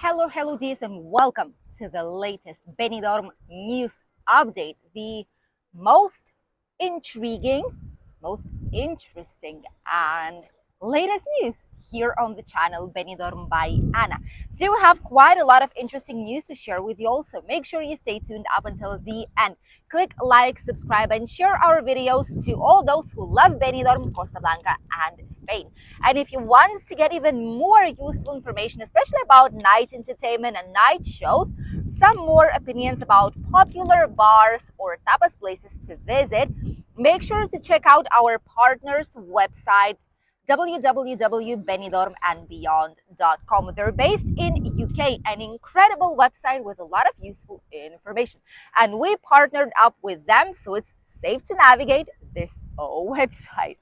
Hello, dears, and welcome to the latest Benidorm news update. The most intriguing, most interesting, and latest news here on the channel Benidorm by Anna. Today we have quite a lot of interesting news to share with you all, so make sure you stay tuned up until the end. Click like, subscribe, and share our videos to all those who love Benidorm, Costa Blanca, and Spain. And if you want to get even more useful information, especially about night entertainment and night shows, some more opinions about popular bars or tapas places to visit, make sure to check out our partner's website, www.benidormandbeyond.com. They're based in UK, an incredible website with a lot of useful information. And we partnered up with them, so it's safe to navigate this website.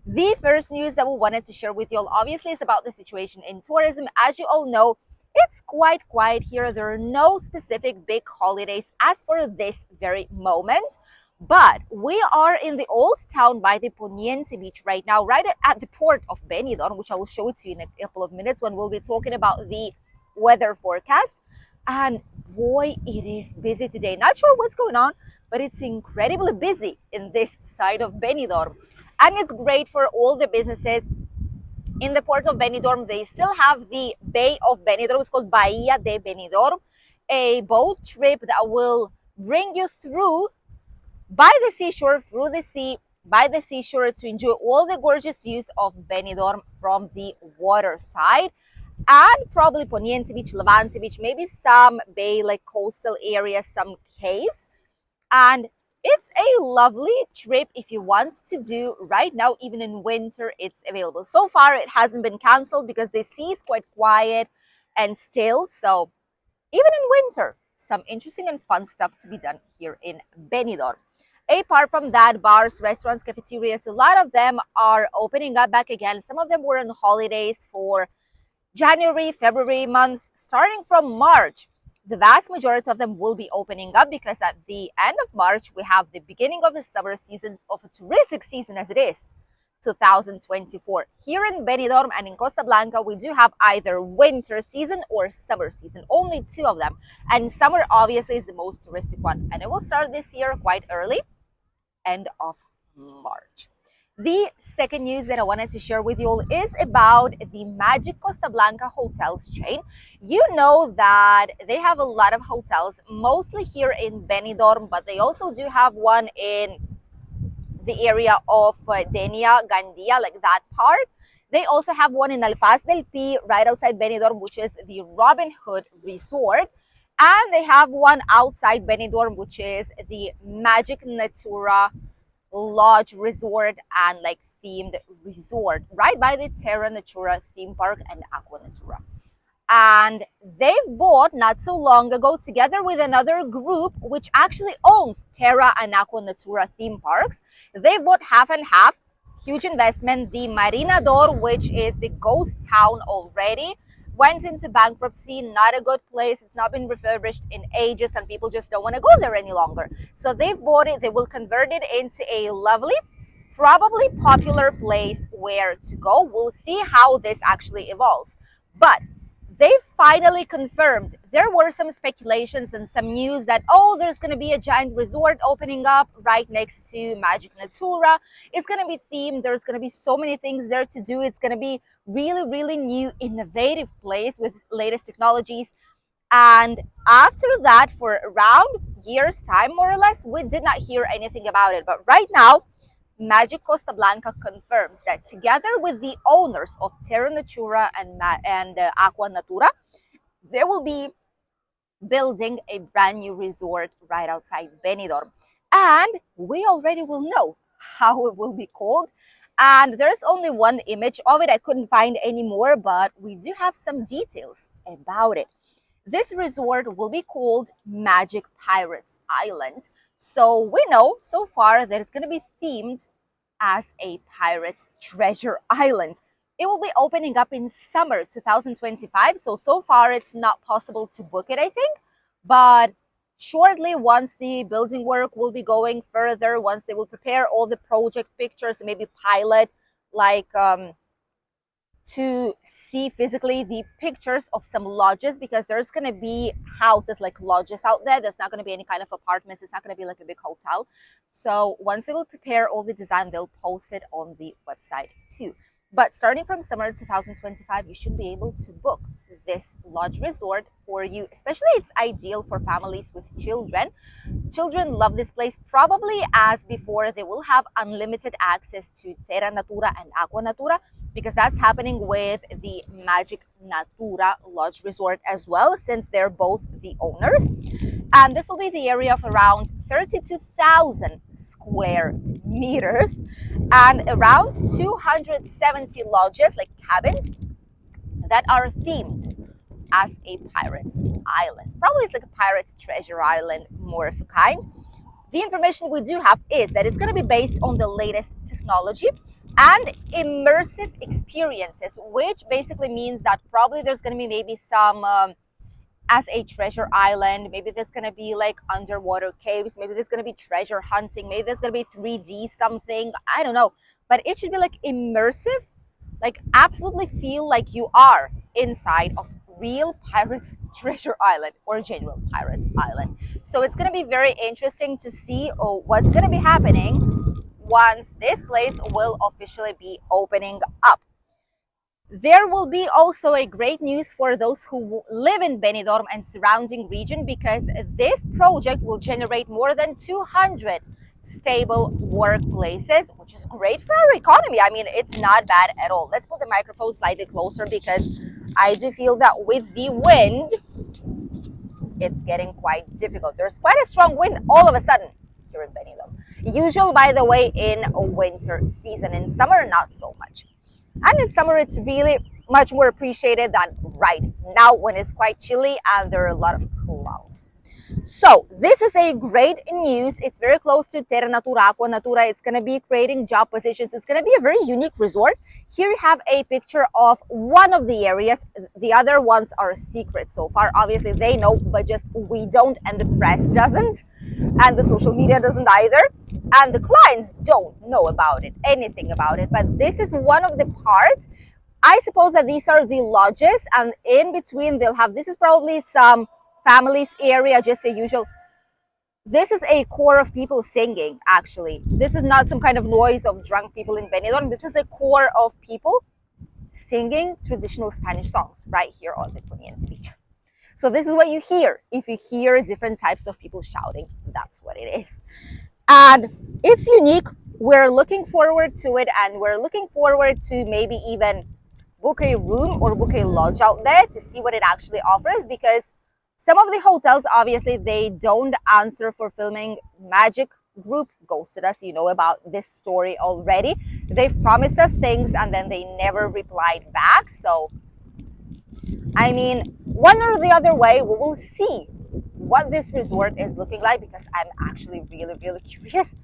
The first news that we wanted to share with you all, obviously, is about the situation in tourism. As you all know, it's quite quiet here. There are no specific big holidays as for this very moment. But we are in the old town by the Poniente beach right now, right at the port of Benidorm, which I will show it to you in a couple of minutes when we'll be talking about the weather forecast. And boy, it is busy today. Not sure what's going on, but it's incredibly busy in this side of Benidorm. And it's great for all the businesses in the port of Benidorm. They still have the Bay of Benidorm. It's called Bahia de Benidorm, a boat trip that will bring you through by the seashore, through the sea, by the seashore to enjoy all the gorgeous views of Benidorm from the water side. And probably Poniente Beach, Levante Beach, maybe some bay like coastal areas, some caves. And it's a lovely trip if you want to do right now. Even in winter, it's available. So far, it hasn't been canceled because the sea is quite quiet and still. So even in winter, some interesting and fun stuff to be done here in Benidorm. Apart from that, bars, restaurants, cafeterias, a lot of them are opening up back again. Some of them were on holidays for January, February months. Starting from March, the vast majority of them will be opening up because at the end of March, we have the beginning of the summer season, of a touristic season as it is, 2024. Here in Benidorm and in Costa Blanca, we do have either winter season or summer season, only two of them. And summer obviously is the most touristic one. And it will start this year quite early, end of March. The second news that I wanted to share with you all is about the Magic Costa Blanca hotels chain. You know that they have a lot of hotels, mostly here in Benidorm, but they also do have one in the area of Denia, Gandia, like that part. They also have one in Alfaz del Pi, right outside Benidorm, which is the Robin Hood Resort. And they have one outside Benidorm, which is the Magic Natura Lodge Resort and like themed resort, right by the Terra Natura theme park and Aqua Natura. And they've bought not so long ago, together with another group which actually owns Terra and Aqua Natura theme parks, they bought half and half. Huge investment. The Marina Dor, which is the ghost town already, went into bankruptcy. Not a good place. It's not been refurbished in ages and people just don't want to go there any longer. So they've bought it. They will convert it into a lovely, probably popular place where to go. We'll see how this actually evolves. But they finally confirmed. There were some speculations and some news that, oh, there's going to be a giant resort opening up right next to Magic Natura. It's going to be themed. There's going to be so many things there to do. It's going to be really new, innovative place with latest technologies. And after that, for around year's time, more or less, we did not hear anything about it. But right now, Magic Costa Blanca confirms that together with the owners of Terra Natura and Aqua Natura, they will be building a brand new resort right outside Benidorm. And we already will know how it will be called. And there's only one image of it. I couldn't find any more, but we do have some details about it. This resort will be called Magic Pirates Island. So we know so far that it's going to be themed as a pirate's treasure island. It will be opening up in summer 2025. So far it's not possible to book it, I think. But shortly, once the building work will be going further, once they will prepare all the project pictures, maybe pilot like to see physically the pictures of some lodges, because there's going to be houses like lodges out there. There's not going to be any kind of apartments. It's not going to be like a big hotel. So once they will prepare all the design, they'll post it on the website too. But starting from summer 2025, you should be able to book this lodge resort for you. Especially, it's ideal for families with children. Children love this place. Probably as before, they will have unlimited access to Terra Natura and Aqua Natura, because that's happening with the Magic Natura Lodge Resort as well, since they're both the owners. And this will be the area of around 32,000 square meters and around 270 lodges, like cabins, that are themed as a pirate's island. Probably it's like a pirate's treasure island, more of a kind. The information we do have is that it's going to be based on the latest technology and immersive experiences, which basically means that probably there's going to be maybe some as a treasure island. Maybe there's going to be like underwater caves. Maybe there's going to be treasure hunting. Maybe there's going to be 3D something. I don't know. But it should be like immersive, like absolutely feel like you are inside of real pirates treasure island or genuine pirates island. So it's going to be very interesting to see what's going to be happening once this place will officially be opening up. There will be also a great news for those who live in Benidorm and surrounding region, because this project will generate more than 200 stable workplaces, which is great for our economy. I mean, it's not bad at all. Let's put the microphone slightly closer, because I do feel that with the wind, it's getting quite difficult. There's quite a strong wind all of a sudden here in Benidorm. Usual, by the way, in a winter season. In summer, not so much. And in summer, it's really much more appreciated than right now when it's quite chilly and there are a lot of clouds. So this is a great news. It's very close to Terra Natura, Aqua Natura. It's going to be creating job positions. It's going to be a very unique resort. Here you have a picture of one of the areas. The other ones are secret so far. Obviously, they know, but just we don't, and the press doesn't, and the social media doesn't either, and the clients don't know about it, anything about it. But this is one of the parts. I suppose that these are the lodges, and in between they'll have, this is probably some families area, just a usual. This is a core of people singing, actually. This is not some kind of noise of drunk people in Benidorm. This is a core of people singing traditional Spanish songs right here on the Poniente Beach. So this is what you hear. If you hear different types of people shouting, that's what it is. And it's unique. We're looking forward to it, and we're looking forward to maybe even book a room or book a lodge out there to see what it actually offers, because some of the hotels, obviously, they don't answer for filming. Magic Group ghosted us. You know about this story already. They've promised us things and then they never replied back. So, I mean, one or the other way, we will see what this resort is looking like, because I'm actually really, really curious.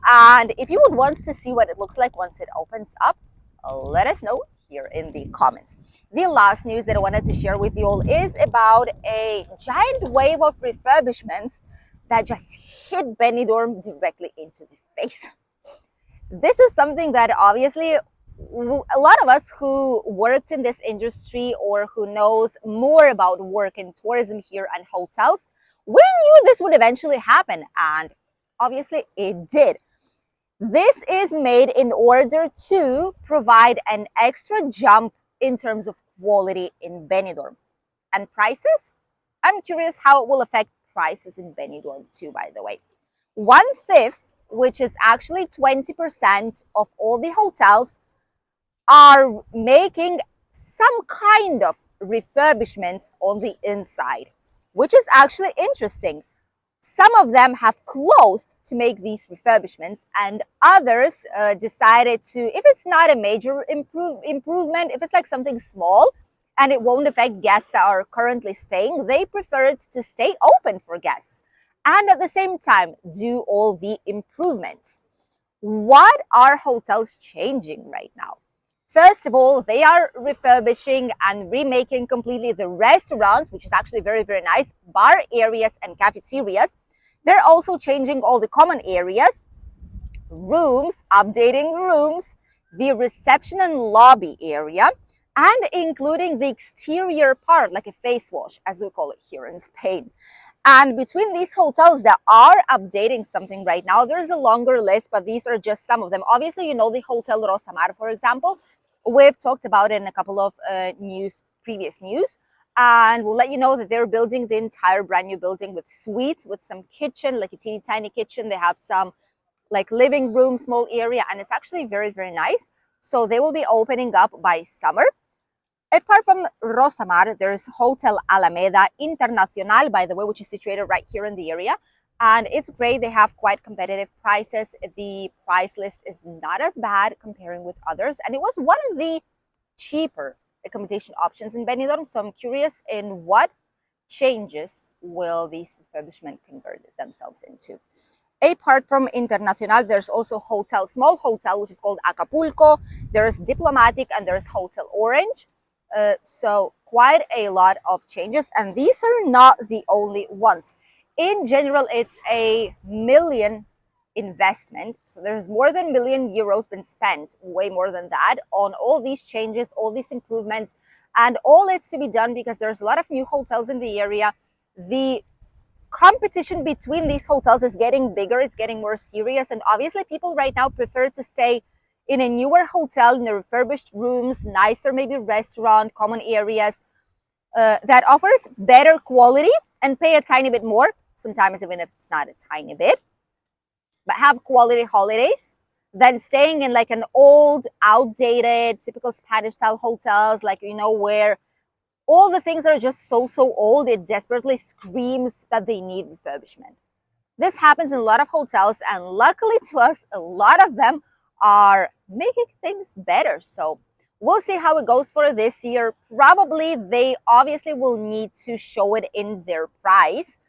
And if you would want to see what it looks like once it opens up, let us know here in the comments. The last news that I wanted to share with you all is about a giant wave of refurbishments that just hit Benidorm directly into the face. This is something that obviously a lot of us who worked in this industry or who knows more about work in tourism here and hotels, we knew this would eventually happen, and obviously it did. This is made in order to provide an extra jump in terms of quality in Benidorm. And prices? I'm curious how it will affect prices in Benidorm too, by the way. 1/5, which is actually 20% of all the hotels, are making some kind of refurbishments on the inside, which is actually interesting. Some of them have closed to make these refurbishments, and others decided to, if it's not a major improvement, if it's like something small and it won't affect guests that are currently staying, they preferred to stay open for guests and at the same time do all the improvements. What are hotels changing right now? First of all, they are refurbishing and remaking completely the restaurants, which is actually very, very nice, bar areas and cafeterias. They're also changing all the common areas, rooms, updating rooms, the reception and lobby area. and including the exterior part, like a face wash, as we call it here in Spain. And between these hotels that are updating something right now, there's a longer list, but these are just some of them. Obviously, you know the Hotel Rosamar, for example. We've talked about it in a couple of previous news. And we'll let you know that they're building the entire brand new building with suites, with some kitchen, like a teeny tiny kitchen. They have some like living room, small area, and it's actually very, very nice. So they will be opening up by summer. Apart from Rosamar, there's Hotel Alameda Internacional, by the way, which is situated right here in the area. And it's great. They have quite competitive prices. The price list is not as bad comparing with others. And it was one of the cheaper accommodation options in Benidorm. So I'm curious in what changes will these refurbishment convert themselves into. Apart from Internacional, there's also small hotel, which is called Acapulco. There's Diplomatic and there's Hotel Orange. So quite a lot of changes, and these are not the only ones. In general, it's a million investment. So there's more than €1 million been spent, way more than that, on all these changes, all these improvements, and all it's to be done because there's a lot of new hotels in the area. The competition between these hotels is getting bigger, it's getting more serious, and obviously people right now prefer to stay in a newer hotel, in the refurbished rooms, nicer maybe restaurant, common areas, that offers better quality and pay a tiny bit more, sometimes even if it's not a tiny bit, but have quality holidays than staying in like an old, outdated, typical Spanish style hotels, like, you know, where all the things are just so old, it desperately screams that they need refurbishment. This happens in a lot of hotels, and luckily to us, a lot of them are making things better. So we'll see how it goes for this year. Probably they obviously will need to show it in their price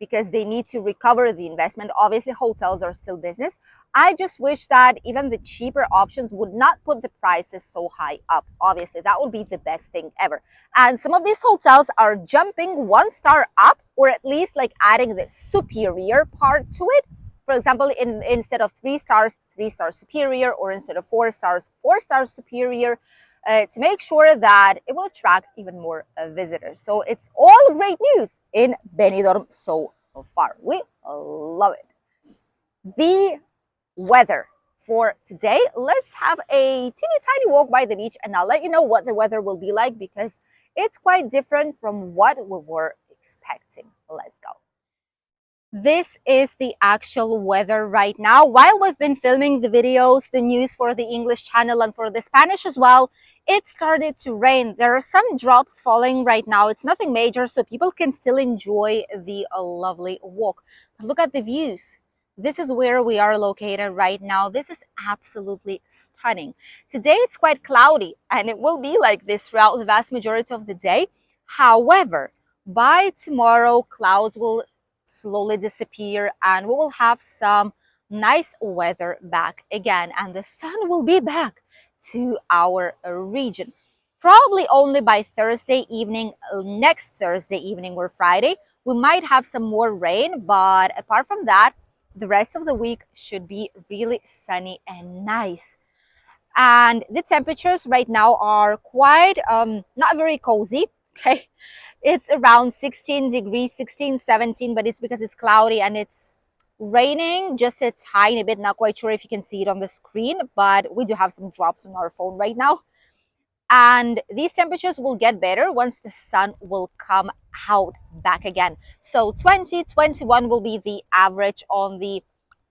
because they need to recover the investment. Obviously, hotels are still business. I just wish that even the cheaper options would not put the prices so high up. Obviously, that would be the best thing ever. And some of these hotels are jumping 1 star up, or at least like adding the superior part to it. For example, instead of 3 stars, 3 stars superior, or instead of 4 stars, 4 stars superior, to make sure that it will attract even more visitors. So it's all great news in Benidorm so far. We love it. The weather for today, let's have a teeny tiny walk by the beach, and I'll let you know what the weather will be like because it's quite different from what we were expecting. Let's go. This is the actual weather right now. While we've been filming the videos, the news for the English channel and for the Spanish as well, it started to rain. There are some drops falling right now. It's nothing major, so people can still enjoy the lovely walk. But look at the views. This is where we are located right now. This is absolutely stunning. Today it's quite cloudy, and it will be like this throughout the vast majority of the day. However, by tomorrow, clouds will slowly disappear and we will have some nice weather back again, and the sun will be back to our region. Probably only by Thursday evening, next Thursday evening or Friday, we might have some more rain, but apart from that, the rest of the week should be really sunny and nice. And the temperatures right now are quite not very cozy. Okay, it's around 16 degrees, 16, 17, but it's because it's cloudy and it's raining just a tiny bit. Not quite sure if you can see it on the screen, but we do have some drops on our phone right now. And these temperatures will get better once the sun will come out back again. So 2021 will be the average on the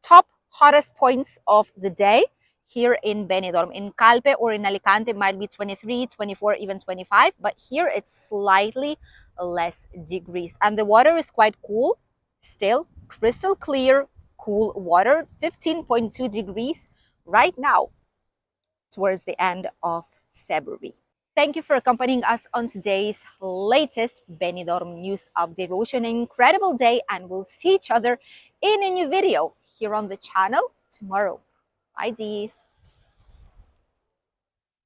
top hottest points of the day here in Benidorm. In Calpe or in Alicante, it might be 23, 24, even 25, but here it's slightly less degrees. And the water is quite cool, still crystal clear, cool water, 15.2 degrees right now towards the end of February. Thank you for accompanying us on today's latest Benidorm news update. We wish you an incredible day, and we'll see each other in a new video here on the channel tomorrow. Bye, Dees.